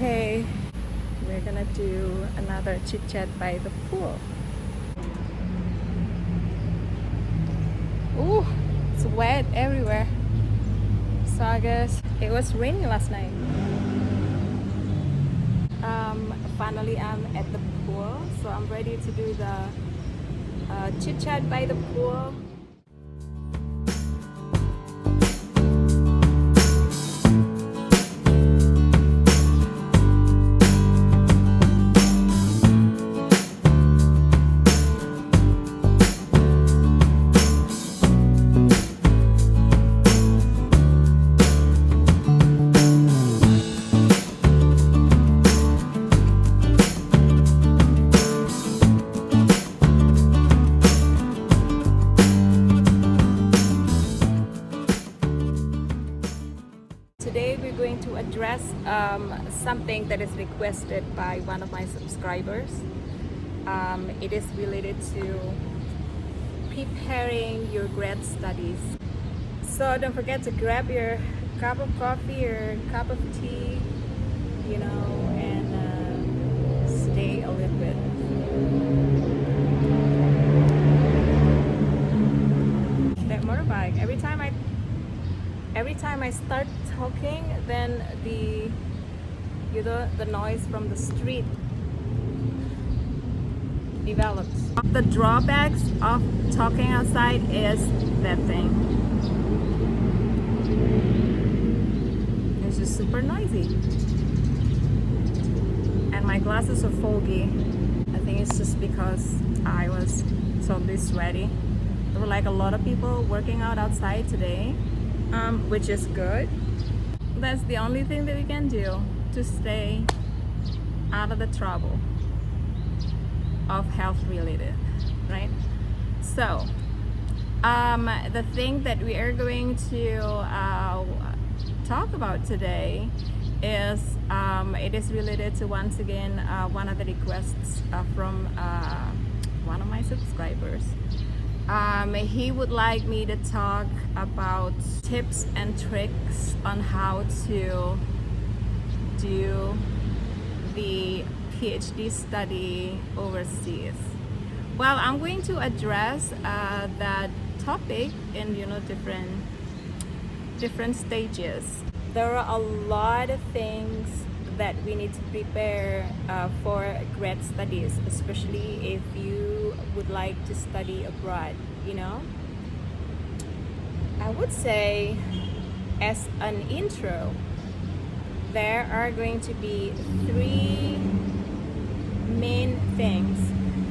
Okay, we're gonna do another chit chat by the pool. Ooh, it's wet everywhere. So I guess it was raining last night. Finally I'm at the pool, so I'm ready to do the chit chat by the pool. Today we're going to address something that is requested by one of my subscribers. It is related to preparing your grad studies. So don't forget to grab your cup of coffee or cup of tea, and stay a little bit. That motorbike, every time I start talking, then the noise from the street develops. The drawbacks of talking outside is that thing. It's just super noisy. And my glasses are foggy. I think it's just because I was totally sweaty. There were like a lot of people working out outside today. Which is good. That's the only thing that we can do to stay out of the trouble of health related, right? So the thing that we are going to talk about today is it is related to, once again, one of the requests from one of my subscribers. He would like me to talk about tips and tricks on how to do the PhD study overseas. Well, I'm going to address that topic in different stages. There are a lot of things that we need to prepare for grad studies, especially if you would like to study abroad. I would say, as an intro, there are going to be 3 main things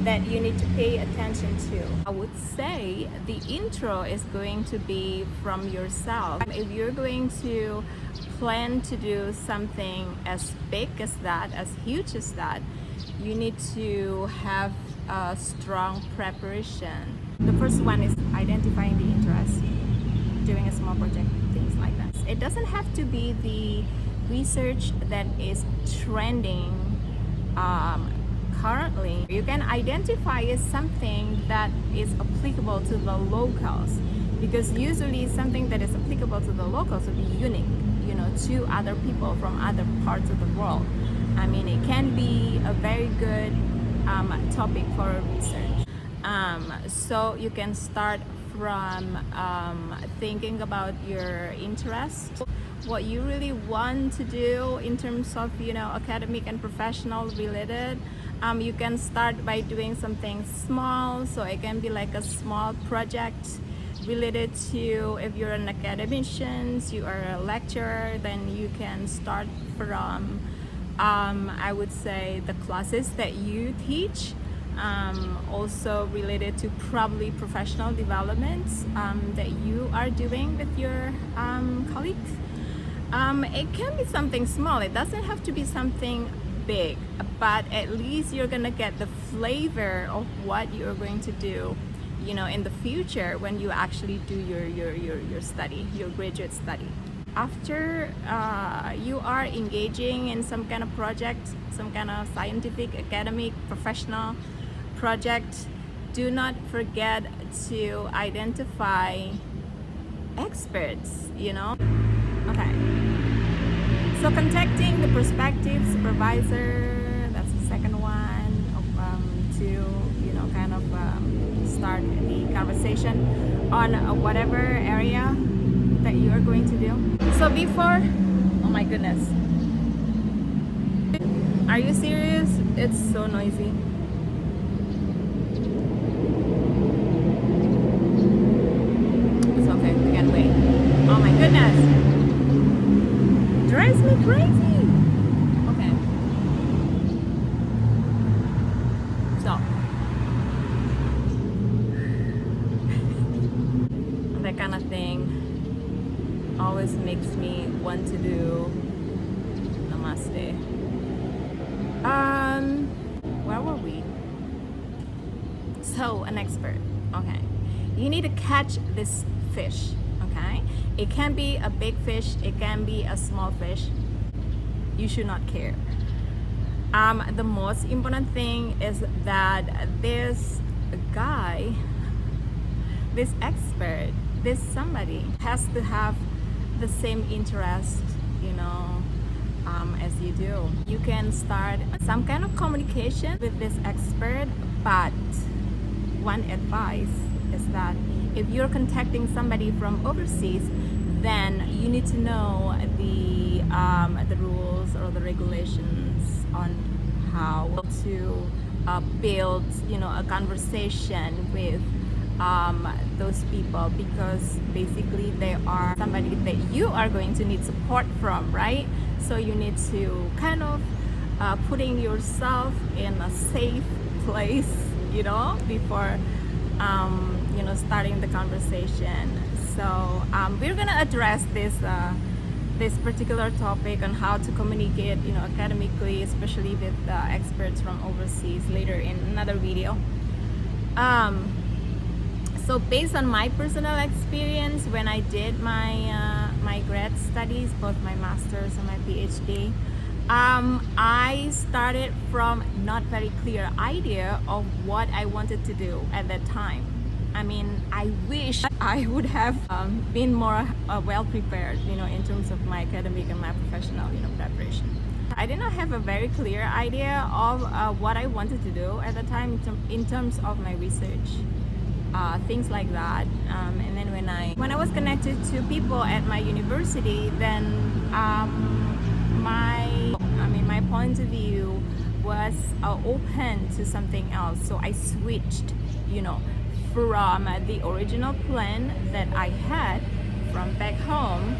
that you need to pay attention to. I would say the intro is going to be from yourself. If you're going to plan to do something as big as that, as huge as that, you need to have a strong preparation. The first one is identifying the interest, doing a small project, things like that. It doesn't have to be the research that is trending currently. You can identify as something that is applicable to the locals, because usually something that is applicable to the locals will be unique, to other people from other parts of the world. I mean, it can be a very good topic for research. So you can start from thinking about your interest, what you really want to do in terms of academic and professional related. You can start by doing something small, so it can be like a small project related to, if you're an academician, you are a lecturer, then you can start from I would say the classes that you teach, also related to probably professional developments that you are doing with your colleagues. It can be something small, it doesn't have to be something big, but at least you're gonna get the flavor of what you're going to do in the future when you actually do your study, your graduate study. After you are engaging in some kind of project, some kind of scientific, academic, professional project, do not forget to identify experts. Okay, So contacting the prospective supervisor, that's the second one, to kind of start the conversation on whatever area that you are going to do. So before, oh my goodness, are you serious? It's so noisy. It's okay, we can wait. Oh my goodness, drives me crazy. Okay, so that kind of thing always makes me want to do namaste. Where were we? So an expert. Okay, you need to catch this fish. Okay, it can be a big fish, it can be a small fish. You should not care. The most important thing is that this guy, this expert, this somebody has to have the same interest, as you do. You can start some kind of communication with this expert, but one advice is that if you're contacting somebody from overseas, then you need to know the rules or the regulations on how to build a conversation with those people, because basically they are somebody that you are going to need support from, right? So you need to kind of putting yourself in a safe place, before starting the conversation. So we're gonna address this particular topic on how to communicate, academically, especially with experts from overseas, later in another video. So based on my personal experience, when I did my grad studies, both my master's and my PhD, I started from not very clear idea of what I wanted to do at that time. I mean, I wish I would have been more well prepared, in terms of my academic and my professional, preparation. I did not have a very clear idea of what I wanted to do at the time in terms of my research. Things like that, and then when I was connected to people at my university, then my point of view was open to something else. So I switched, from the original plan that I had from back home.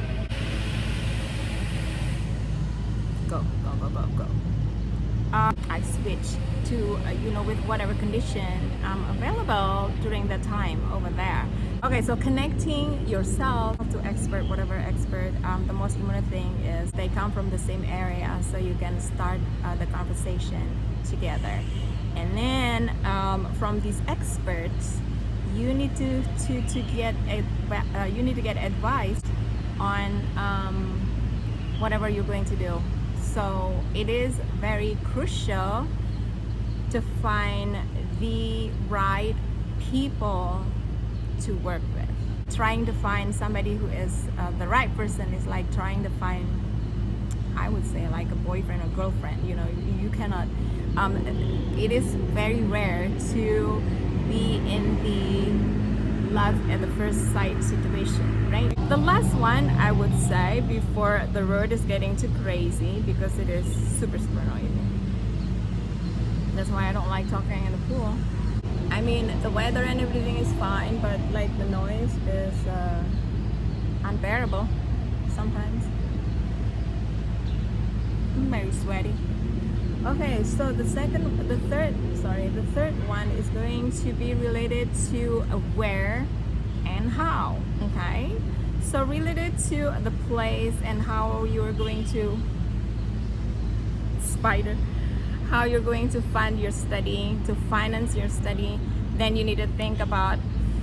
Go. I switched to with whatever condition available during the time over there. Okay, so connecting yourself to expert, whatever expert, the most important thing is they come from the same area, so you can start the conversation together. And then from these experts, you need to get advice on whatever you're going to do. So it is very crucial to find the right people to work with. Trying to find somebody who is the right person is like trying to find, I would say, like a boyfriend or girlfriend. You cannot, it is very rare to be in the love at the first sight situation, right? The last one I would say before the road is getting too crazy, because it is super noisy. That's why I don't like talking in the pool. I mean, the weather and everything is fine, but like the noise is unbearable sometimes. I'm very sweaty. Okay, so the third one is going to be related to where and how. Okay, so related to the place and how you're going to how you're going to fund your study, to finance your study. Then you need to think about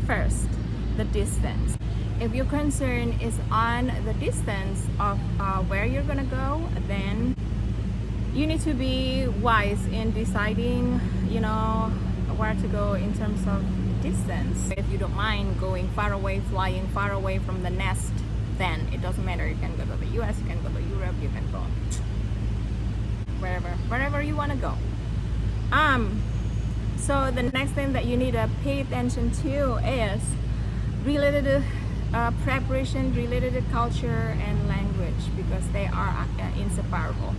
first the distance. If your concern is on the distance of where you're gonna go, then you need to be wise in deciding, where to go in terms of distance. If you don't mind going far away, flying far away from the nest, then it doesn't matter. You can go to the US, you can go to Europe, you can go wherever you want to go. So the next thing that you need to pay attention to is related to preparation, related to culture and language, because they are inseparable.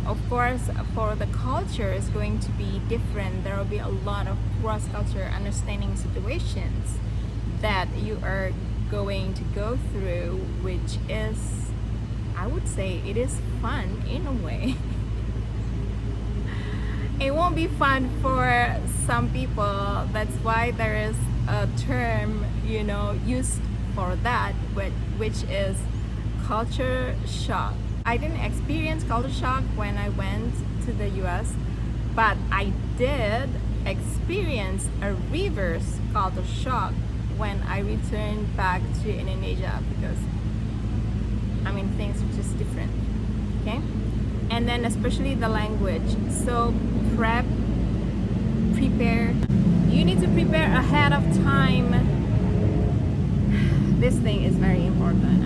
Of course, for the culture is going to be different. There will be a lot of cross-culture understanding situations that you are going to go through, which is, I would say, it is fun in a way. It won't be fun for some people. That's why there is a term, used for that, which is culture shock. I didn't experience culture shock when I went to the US, but I did experience a reverse culture shock when I returned back to Indonesia, because things are just different. Okay, and then especially the language. So prepare. You need to prepare ahead of time. This thing is very important.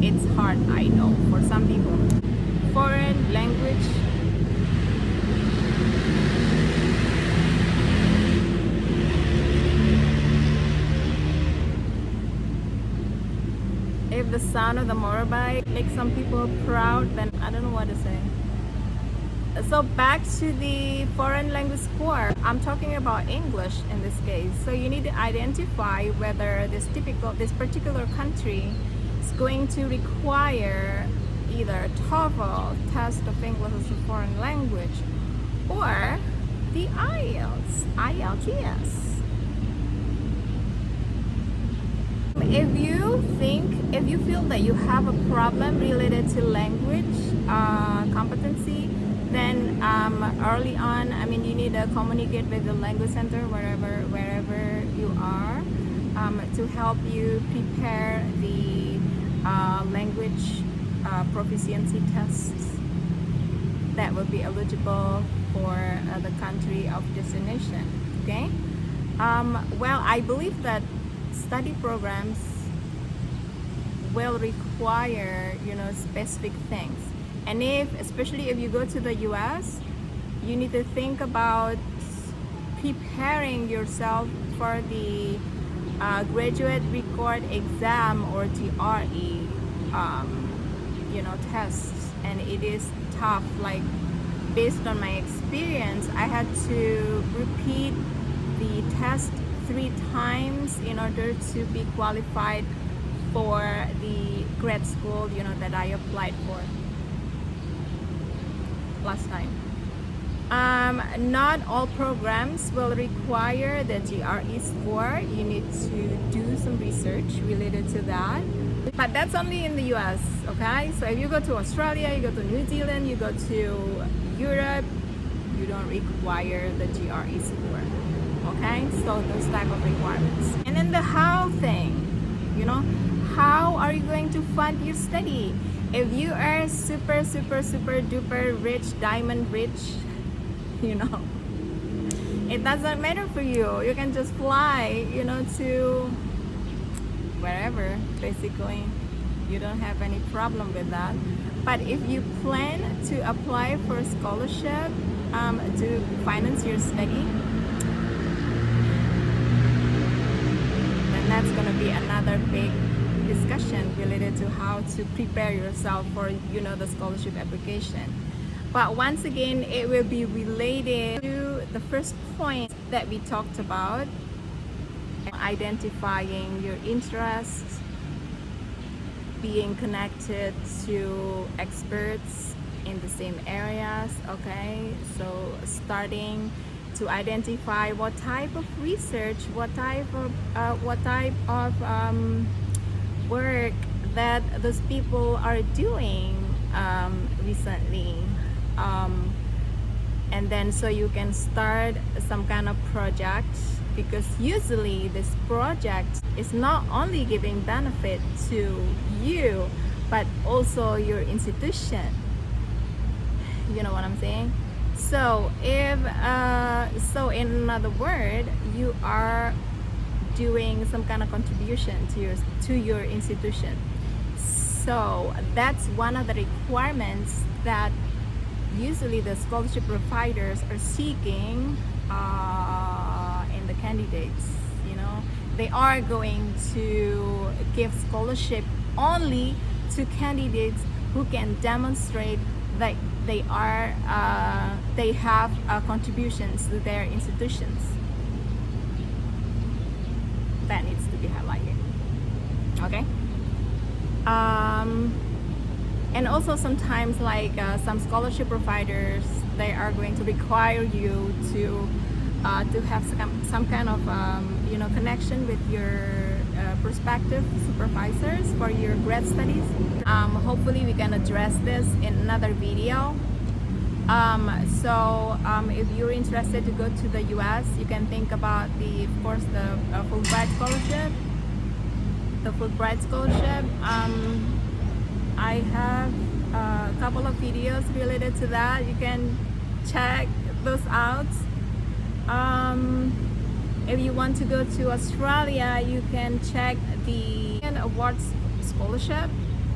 It's hard, I know, for some people. Foreign language. If the sound of the motorbike makes some people proud, then I don't know what to say. So back to the foreign language score. I'm talking about English in this case. So you need to identify whether this particular country is going to require either TOEFL, test of English as a foreign language, or the IELTS. If you feel that you have a problem related to language competency, then early on, you need to communicate with the language center wherever you are, to help you prepare the language proficiency tests that will be eligible for the country of destination. Okay. Well, I believe that study programs will require specific things, and especially if you go to the US, you need to think about preparing yourself for the graduate record exam, or GRE tests, and it is tough. Like, based on my experience, I had to repeat the test 3 times in order to be qualified for the grad school that I applied for last time. Not all programs will require the GRE score. You need to do some research related to that, but that's only in the US. Okay, so if you go to Australia, you go to New Zealand, you go to Europe, you don't require the GRE score. Okay, so those type of requirements. And then the how thing, how are you going to fund your study? If you are super duper rich, diamond rich, it doesn't matter for you. You can just fly, to wherever, basically. You don't have any problem with that. But if you plan to apply for a scholarship to finance your study, then that's going to be another big discussion related to how to prepare yourself for the scholarship application. But once again, it will be related to the first point that we talked about, identifying your interests, being connected to experts in the same areas. Okay, so starting to identify what type of research, what type of work that those people are doing recently, and then so you can start some kind of project, because usually this project is not only giving benefit to you but also your institution. You know what I'm saying? So if in other words, you are doing some kind of contribution to your institution. So that's one of the requirements that usually the scholarship providers are seeking in the candidates. You know, they are going to give scholarship only to candidates who can demonstrate that they have contributions to their institutions. That needs to be highlighted. Okay. And also sometimes, like some scholarship providers, they are going to require you to have some kind of connection with your prospective supervisors for your grad studies. Hopefully we can address this in another video. If you're interested to go to the US, you can think about of course the Fulbright scholarship. The Fulbright scholarship. I have a couple of videos related to that. You can check those out. If you want to go to Australia, you can check the awards scholarship,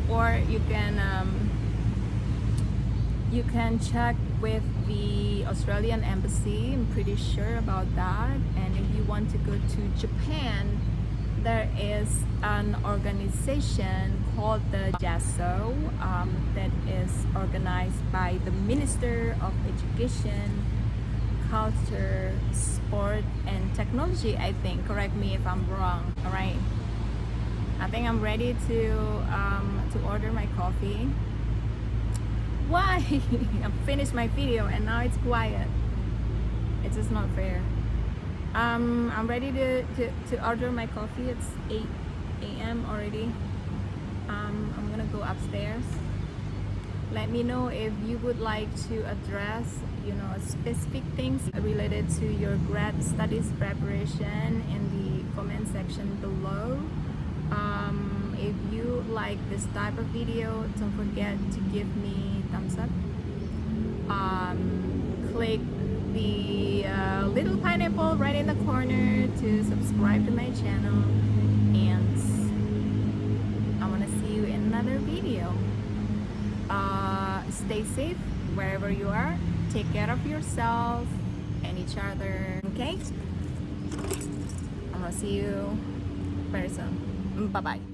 or you can check with the Australian embassy. I'm pretty sure about that. And if you want to go to Japan, there is an organization called the JASO that is organized by the Minister of Education, Culture, Sport, and Technology, I think. Correct me if I'm wrong. All right. I think I'm ready to order my coffee. Why? I finished my video and now it's quiet. It's just not fair. I'm ready to order my coffee. It's 8 a.m. already. I'm gonna go upstairs. Let me know if you would like to address specific things related to your grad studies preparation in the comment section below. If you like this type of video, don't forget to give me thumbs up. Click the little pineapple right in the corner to subscribe to my channel, and I want to see you in another video. Stay safe wherever you are. Take care of yourself and each other. Okay? I'm gonna see you very soon. Bye bye.